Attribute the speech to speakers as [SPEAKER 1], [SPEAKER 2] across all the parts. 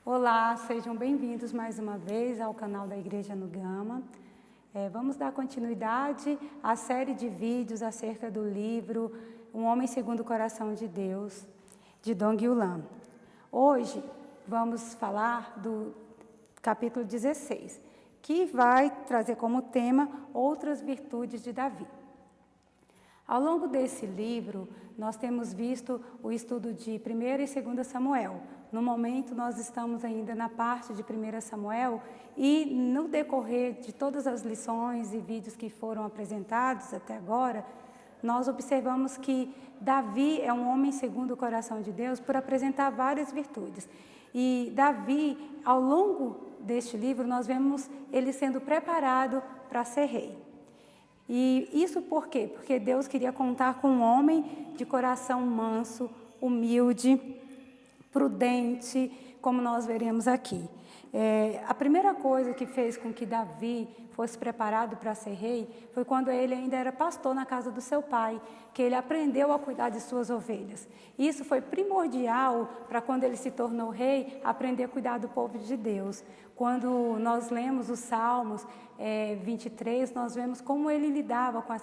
[SPEAKER 1] Olá, sejam bem-vindos mais uma vez ao canal da Igreja no Gama. Vamos dar continuidade à série de vídeos acerca do livro Um Homem Segundo o Coração de Deus, de Dong Yulan. Hoje vamos falar do capítulo 16, que vai trazer como tema outras virtudes de Davi. Ao longo desse livro, nós temos visto o estudo de 1 e 2 Samuel. No momento, nós estamos ainda na parte de 1 Samuel e no decorrer de todas as lições e vídeos que foram apresentados até agora, nós observamos que Davi é um homem segundo o coração de Deus por apresentar várias virtudes. E Davi, ao longo deste livro, nós vemos ele sendo preparado para ser rei. E isso por quê? Porque Deus queria contar com um homem de coração manso, humilde, prudente, como nós veremos aqui. A primeira coisa que fez com que Davi fosse preparado para ser rei foi quando ele ainda era pastor na casa do seu pai, que ele aprendeu a cuidar de suas ovelhas. Isso foi primordial para quando ele se tornou rei, aprender a cuidar do povo de Deus. Quando nós lemos os Salmos 23, nós vemos como ele lidava com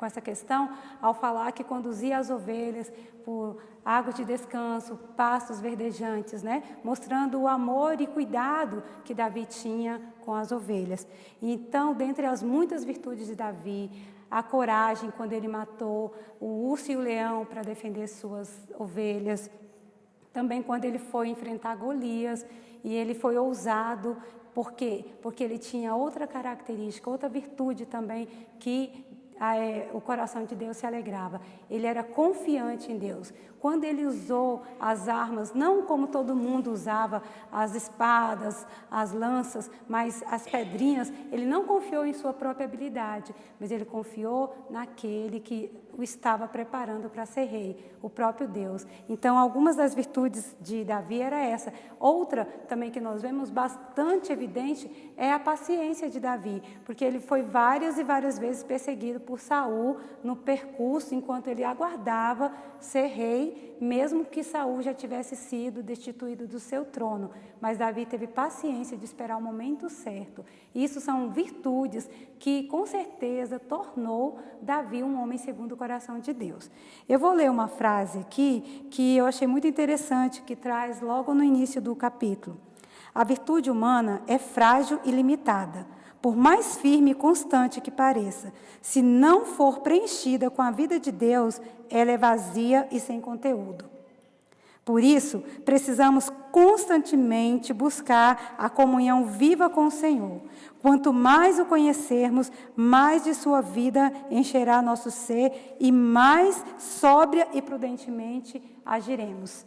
[SPEAKER 1] essa questão ao falar que conduzia as ovelhas por águas de descanso, pastos verdejantes, né? Mostrando o amor e cuidado que Davi tinha com as ovelhas. Então, dentre as muitas virtudes de Davi, a coragem quando ele matou o urso e o leão para defender suas ovelhas, também quando ele foi enfrentar Golias e ele foi ousado. Por quê? Porque ele tinha outra característica, outra virtude também que o coração de Deus se alegrava. Ele era confiante em Deus. Quando ele usou as armas, não como todo mundo usava, as espadas, as lanças, mas as pedrinhas, ele não confiou em sua própria habilidade, mas ele confiou naquele que o estava preparando para ser rei, o próprio Deus. Então, algumas das virtudes de Davi era essa. Outra também que nós vemos bastante evidente é a paciência de Davi, porque ele foi várias e várias vezes perseguido por Saul no percurso, enquanto ele aguardava ser rei, mesmo que Saul já tivesse sido destituído do seu trono. Mas Davi teve paciência de esperar o momento certo. Isso são virtudes que, com certeza, tornou Davi um homem segundo o coração de Deus. Eu vou ler uma frase aqui que eu achei muito interessante, que traz logo no início do capítulo. A virtude humana é frágil e limitada, por mais firme e constante que pareça. Se não for preenchida com a vida de Deus, ela é vazia e sem conteúdo. Por isso, precisamos constantemente buscar a comunhão viva com o Senhor. Quanto mais o conhecermos, mais de sua vida encherá nosso ser e mais sóbria e prudentemente agiremos.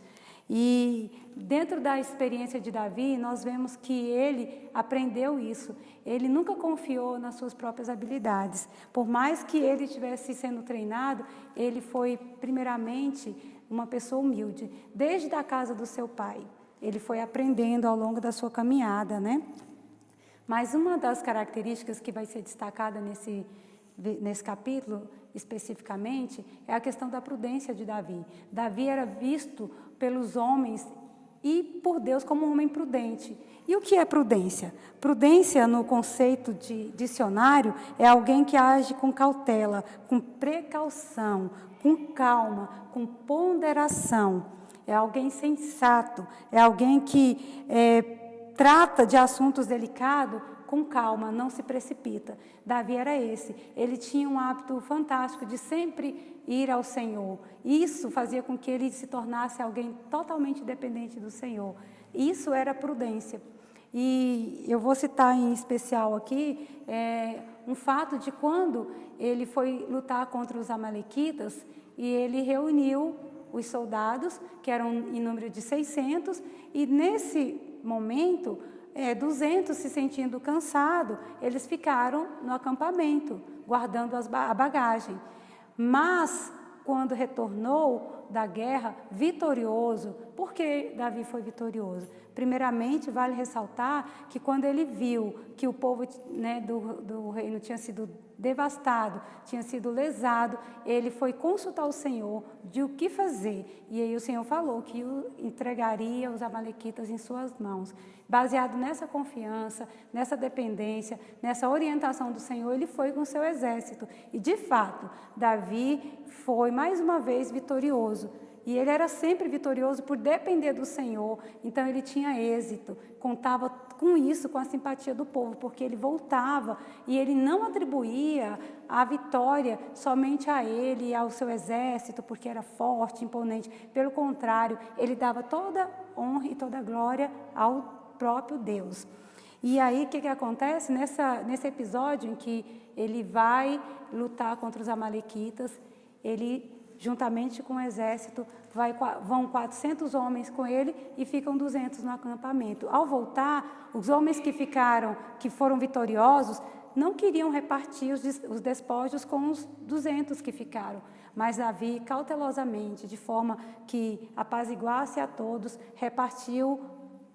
[SPEAKER 1] E dentro da experiência de Davi, nós vemos que ele aprendeu isso. Ele nunca confiou nas suas próprias habilidades. Por mais que ele estivesse sendo treinado, ele foi primeiramente uma pessoa humilde. Desde a casa do seu pai, ele foi aprendendo ao longo da sua caminhada, né? Mas uma das características que vai ser destacada nesse capítulo, especificamente, é a questão da prudência de Davi. Davi era visto pelos homens e por Deus como um homem prudente. E o que é prudência? Prudência, no conceito de dicionário, é alguém que age com cautela, com precaução, com calma, com ponderação. É alguém sensato, é alguém que trata de assuntos delicados com calma, não se precipita. Davi era esse. Ele tinha um hábito fantástico de sempre ir ao Senhor. Isso fazia com que ele se tornasse alguém totalmente dependente do Senhor. Isso era prudência. E eu vou citar em especial aqui um fato de quando ele foi lutar contra os amalequitas e ele reuniu os soldados, que eram em número de 600, e nesse momento 200 se sentindo cansados, eles ficaram no acampamento, guardando a bagagem. Mas, quando retornou da guerra, vitorioso, Por que Davi foi vitorioso? Primeiramente, vale ressaltar que quando ele viu que o povo, né, do reino tinha sido devastado, tinha sido lesado, ele foi consultar o Senhor de o que fazer. E aí o Senhor falou que entregaria os amalequitas em suas mãos. Baseado nessa confiança, nessa dependência, nessa orientação do Senhor, ele foi com seu exército. E, de fato, Davi foi mais uma vez vitorioso. E ele era sempre vitorioso por depender do Senhor. Então, ele tinha êxito. Contava com isso, com a simpatia do povo, porque ele voltava e ele não atribuía a vitória somente a ele e ao seu exército, porque era forte, imponente. Pelo contrário, ele dava toda honra e toda glória ao próprio Deus. E aí, o que acontece? Nesse episódio em que ele vai lutar contra os amalequitas, ele, juntamente com o exército, vão 400 homens com ele e ficam 200 no acampamento. Ao voltar, os homens que foram vitoriosos, não queriam repartir os despojos com os 200 que ficaram. Mas Davi, cautelosamente, de forma que apaziguasse a todos, repartiu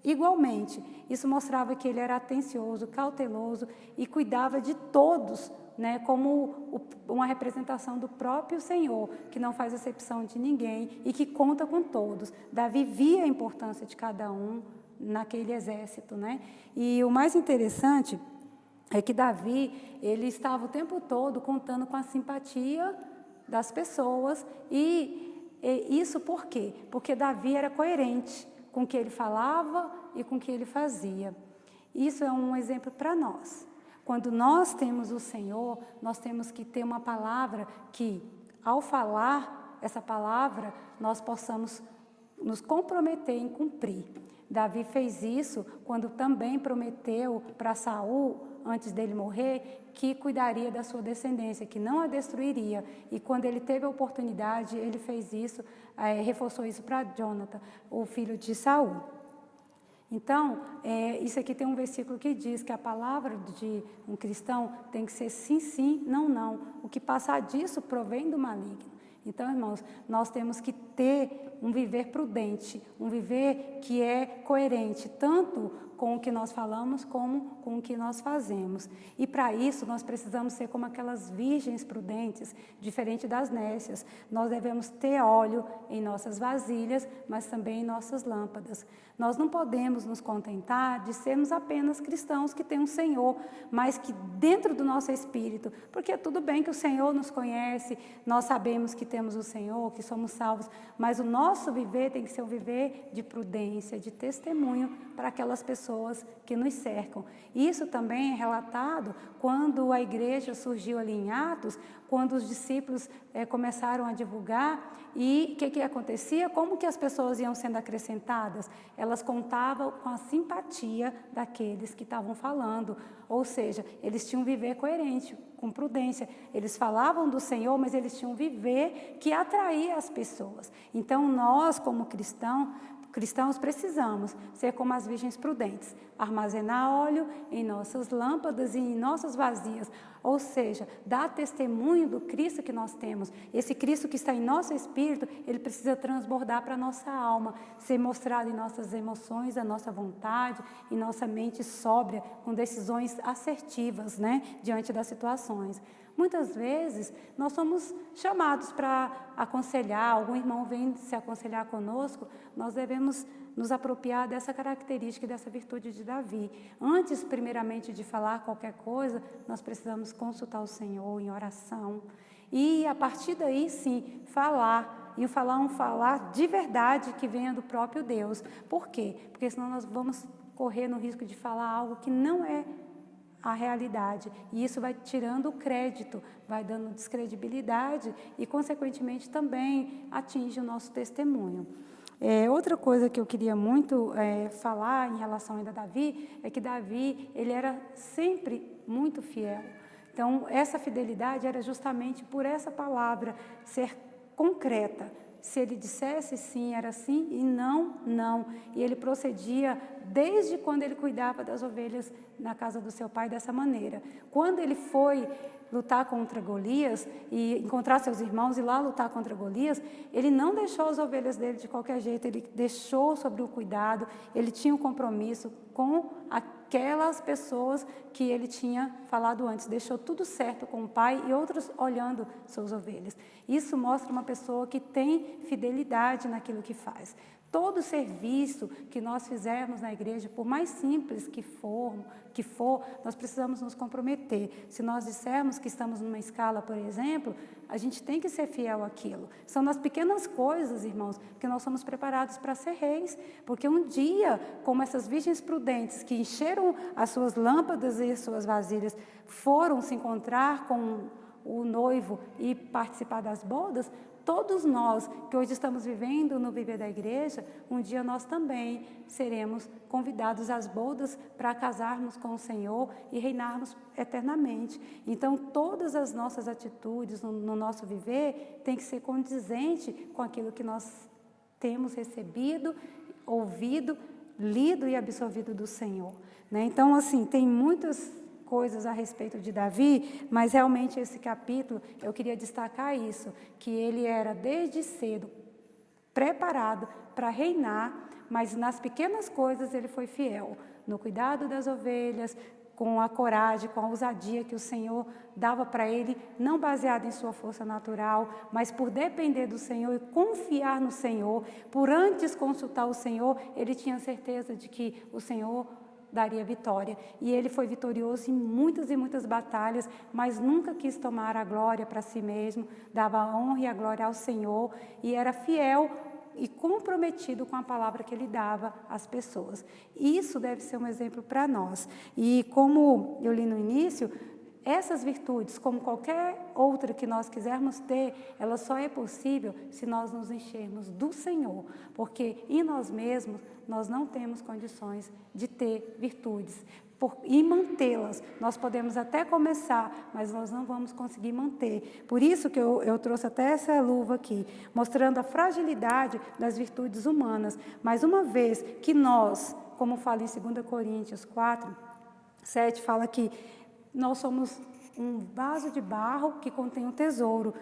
[SPEAKER 1] igualmente. Isso mostrava que ele era atencioso, cauteloso e cuidava de todos, né, como uma representação do próprio Senhor, que não faz acepção de ninguém e que conta com todos. Davi via a importância de cada um naquele exército, né? E o mais interessante é que Davi, ele estava o tempo todo contando com a simpatia das pessoas e isso por quê? Porque Davi era coerente com o que ele falava e com o que ele fazia. Isso é um exemplo para nós. Quando nós temos o Senhor, nós temos que ter uma palavra que, ao falar essa palavra, nós possamos nos comprometer em cumprir. Davi fez isso quando também prometeu para Saul, antes dele morrer, que cuidaria da sua descendência, que não a destruiria. E quando ele teve a oportunidade, ele fez isso, reforçou isso para Jonathan, o filho de Saul. Então, isso aqui tem um versículo que diz que a palavra de um cristão tem que ser sim, sim, não, não. O que passar disso provém do maligno. Então, irmãos, nós temos que ter um viver prudente, um viver que é coerente, tanto com o que nós falamos como com o que nós fazemos. E para isso nós precisamos ser como aquelas virgens prudentes, diferente das nécias. Nós devemos ter óleo em nossas vasilhas, mas também em nossas lâmpadas. Nós não podemos nos contentar de sermos apenas cristãos que têm um Senhor, mas que dentro do nosso espírito, porque tudo bem que o Senhor nos conhece, nós sabemos que temos o Senhor, que somos salvos, mas o nosso viver tem que ser um viver de prudência, de testemunho para aquelas pessoas que nos cercam. Isso também é relatado quando a igreja surgiu ali em Atos, quando os discípulos começaram a divulgar. E o que acontecia? Como que as pessoas iam sendo acrescentadas? Elas contavam com a simpatia daqueles que estavam falando, ou seja, eles tinham um viver coerente, com prudência. Eles falavam do Senhor, mas eles tinham um viver que atraía as pessoas. Então, nós, como cristãos, precisamos ser como as virgens prudentes, armazenar óleo em nossas lâmpadas e em nossas vasilhas, ou seja, dar testemunho do Cristo que nós temos. Esse Cristo que está em nosso espírito, ele precisa transbordar para a nossa alma, ser mostrado em nossas emoções, a nossa vontade, em nossa mente sóbria, com decisões assertivas, né, diante das situações. Muitas vezes, nós somos chamados para aconselhar, algum irmão vem se aconselhar conosco, nós devemos nos apropriar dessa característica e dessa virtude de Davi. Antes, primeiramente, de falar qualquer coisa, nós precisamos consultar o Senhor em oração. E, a partir daí, sim, falar. E um falar de verdade que venha do próprio Deus. Por quê? Porque senão nós vamos correr no risco de falar algo que não é a realidade, e isso vai tirando o crédito, vai dando descredibilidade e, consequentemente, também atinge o nosso testemunho. Outra coisa que eu queria muito falar em relação ainda a Davi, é que Davi, ele era sempre muito fiel. Então, essa fidelidade era justamente por essa palavra ser concreta, Se ele dissesse sim, era sim, e não, não. E ele procedia desde quando ele cuidava das ovelhas na casa do seu pai dessa maneira. Quando ele foi lutar contra Golias e encontrar seus irmãos e lá lutar contra Golias, ele não deixou as ovelhas dele de qualquer jeito, ele deixou sobre o cuidado, ele tinha um compromisso com aquelas pessoas que ele tinha falado antes, deixou tudo certo com o pai e outros olhando suas ovelhas. Isso mostra uma pessoa que tem fidelidade naquilo que faz. Todo serviço que nós fizermos na igreja, por mais simples que for, nós precisamos nos comprometer. Se nós dissermos que estamos numa escala, por exemplo, a gente tem que ser fiel àquilo. São nas pequenas coisas, irmãos, que nós somos preparados para ser reis. Porque um dia, como essas virgens prudentes que encheram as suas lâmpadas e as suas vasilhas, foram se encontrar com o noivo e participar das bodas, todos nós que hoje estamos vivendo no viver da igreja, um dia nós também seremos convidados às bodas para casarmos com o Senhor e reinarmos eternamente. Então, todas as nossas atitudes no nosso viver tem que ser condizente com aquilo que nós temos recebido, ouvido, lido e absorvido do Senhor, né? Então, assim, tem muitas coisas a respeito de Davi, mas realmente esse capítulo, eu queria destacar isso, que ele era desde cedo preparado para reinar, mas nas pequenas coisas ele foi fiel, no cuidado das ovelhas, com a coragem, com a ousadia que o Senhor dava para ele, não baseado em sua força natural, mas por depender do Senhor e confiar no Senhor, por antes consultar o Senhor, ele tinha certeza de que o Senhor daria vitória. E ele foi vitorioso em muitas e muitas batalhas, mas nunca quis tomar a glória para si mesmo, dava a honra e a glória ao Senhor e era fiel e comprometido com a palavra que ele dava às pessoas. Isso deve ser um exemplo para nós. E como eu li no início, essas virtudes, como qualquer outra que nós quisermos ter, ela só é possível se nós nos enchermos do Senhor, porque em nós mesmos nós não temos condições de ter virtudes e mantê-las. Nós podemos até começar, mas nós não vamos conseguir manter. Por isso que eu trouxe até essa luva aqui, mostrando a fragilidade das virtudes humanas. Mas uma vez que nós, como fala em 2 Coríntios 4, 7, fala que nós somos um vaso de barro que contém um tesouro.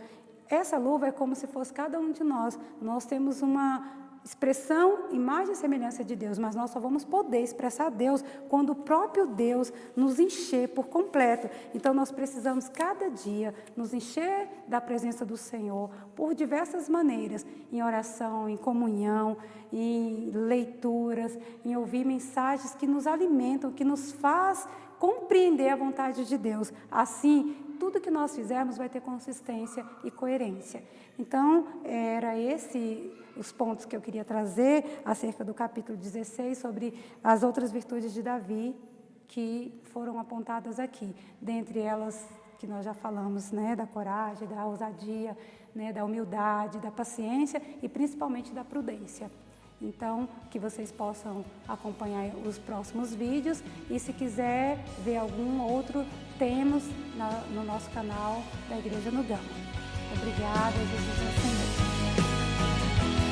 [SPEAKER 1] Essa luva é como se fosse cada um de nós. Nós temos uma expressão, imagem e semelhança de Deus, mas nós só vamos poder expressar a Deus quando o próprio Deus nos encher por completo. Então, nós precisamos cada dia nos encher da presença do Senhor por diversas maneiras, em oração, em comunhão, em leituras, em ouvir mensagens que nos alimentam, que nos faz compreender a vontade de Deus. Assim, tudo que nós fizermos vai ter consistência e coerência. Então, era os pontos que eu queria trazer acerca do capítulo 16, sobre as outras virtudes de Davi que foram apontadas aqui. Dentre elas, que nós já falamos, né, da coragem, da ousadia, né, da humildade, da paciência e principalmente da prudência. Então, que vocês possam acompanhar os próximos vídeos e se quiser ver algum outro, temos no nosso canal da Igreja no Gama. Obrigada, Jesus é o Senhor.